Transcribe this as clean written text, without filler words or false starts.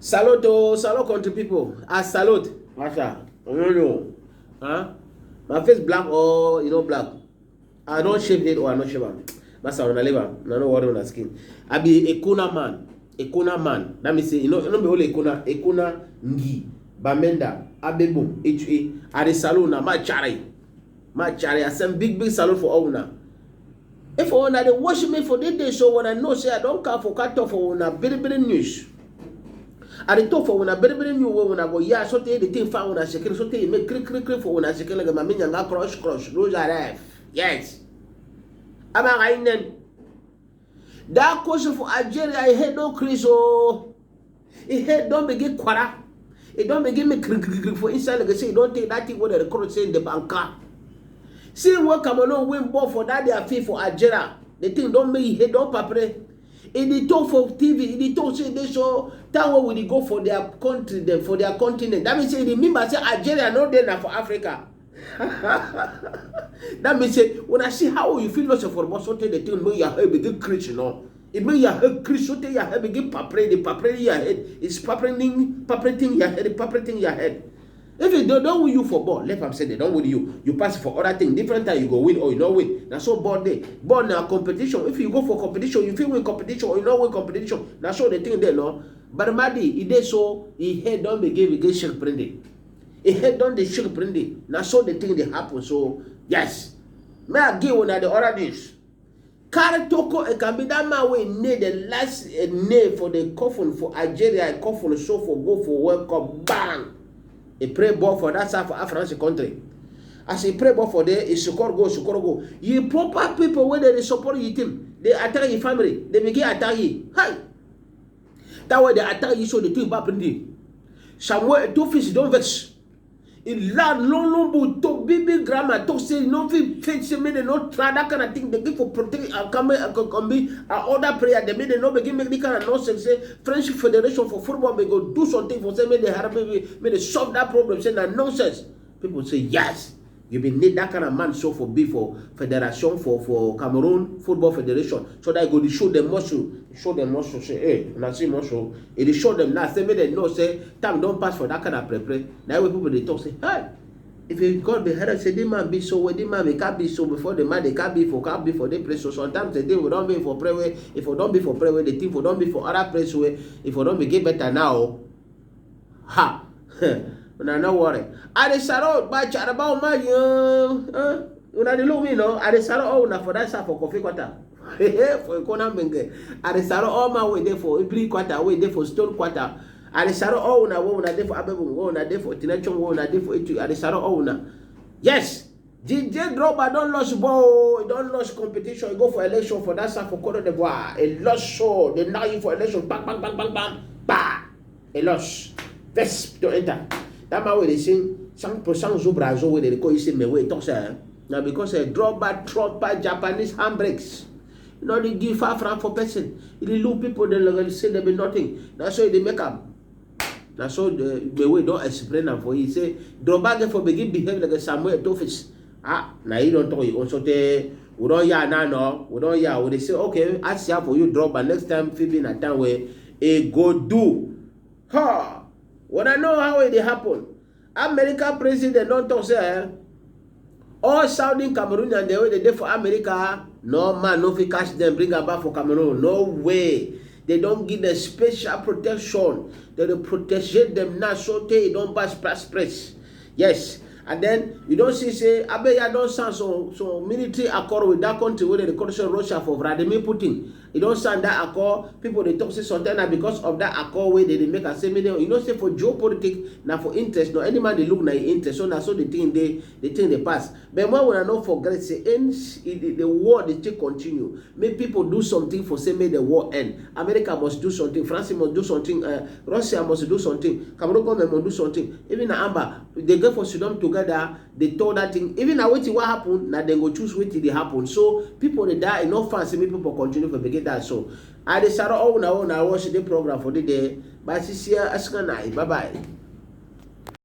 Salute, salute country people. I salute. Masha. No. Huh? My face black or black. I don't shave it or I don't shave it. That's how I live. I don't worry on the skin. I be Ekona Man. Ekona Man. That means be all Ekona ngi. Bamenda. Abebo. Eto'o. I the salute na my chari. I send big salute for all now. If I want to worship me for this day, so when I know say I don't care for cut off for una very news. I dey talk for una very new way when I go so they the thing found una second so they make click for una second like my nyanga crush those are life. Yes. Am I right then? That question for Algeria I had no Chris it had don't begin kwara. It don't begin me click for inside like I say don't take that thing what the court say in the banker. See what Cameroon win ball for that they are fee for Algeria. The thing don't make head don't papre. In the talk for TV, in the talk say they show that way when they go for their country, them for their continent. That means say remember say Algeria not there now for Africa. That means say when I see how you feel lots of for so the thing make your head begin crease, you know. It make your head crease, so your head begin papre, the papre your head is papering your head, papering your head. If they don't win you for ball, let them say they don't win you. You pass for other things. Different time you go win or you not win. That's so ball day. Ball now competition. If you go for competition, you feel win competition or you not win competition. That's all the thing there, no. But Madi, he did so he head don't begin shake prendy. He head don't the shake prendy. That's all the thing that happen. So yes, may I give one of the other days. Carry Toko it can be that man way need the last name for the coffin for Algeria. Coffin so for go for World Cup. Bang. A pray ball for that side for African country. As a pray ball for there, is score go. You proper people when they support your team, they attack your family, they begin attack you. Hi! That way they attack you so the thing back in there. Somewhere two fish don't vex. In land long talk big grammar talk say no fit say me they not try that kind of thing they give for protect can be other prayer they made they no begin make the kind of nonsense say French Federation for football may go do something for say may they have may they solve that problem say that nonsense. People say yes you be need that kind of man so for be for federation for Cameroon Football Federation so that go to show them muscle say hey and I see muscle it show them now say may they know say time don't pass for that kind of prepare now when people they talk say hey if you God be heard say the man be so when the man can't be so before the man they can't be for the place so sometimes the day we don't be for prayer if we don't be for prayer the thing for don't be for other place where if we don't be get better now ha no, no worry. I decided by Charabao my when I look me no, I decided for that side for coffee quarter. For Ekona Man. I decided all my way there for every quarter, way there for stone quarter. I decided all na one there for Abebo, one there for Tinachon, one there for Eto'o. I decided all na. Yes, DJ Drogba don't lose ball, don't lose competition. You go for election for that side for Côte d'Ivoire. A loss show, they now you for election, bang, a loss. Best to enter. That man where they sing 100% zo brazo where they call you say me way talk say now because a Drogba by Japanese handbrakes. You know they give 5 francs for person. If they look people they say they be nothing. That's why they make up. That's so the way don't explain them for you say Drogba for begin behave like a Samuel Eto'o. Now you don't talk you also te we don't ya no we don't ya they say okay I see for you Drogba next time Phoebe in a time where a go do ha. When I know how it happen, American president don't talk say all Saudi Cameroonian the way they did for America, no man, no fi catch them, bring them back for Cameroon. No way. They don't give them special protection. They protect them now so they don't pass press. Yes. And then you don't see say Abeya don't sign so military accord with that country where they call Russia for Vladimir Putin. You don't sign that accord. People they talk say something now because of that accord where they make a seminar. You know say for geopolitics now for interest. No any man they look na interest. So now so the thing they pass. But when I not forget say the war they still continue. Make people do something for say make the war end. America must do something. France must do something. Russia must do something. Cameroon government must do something. Even Amba they go for Sudan together. They told that thing. Even now wait what happened. Now they go choose what they happen. So people they die. Enough fancy me people continue for begin that. So I decided now watch the program for the day. But this year, bye bye.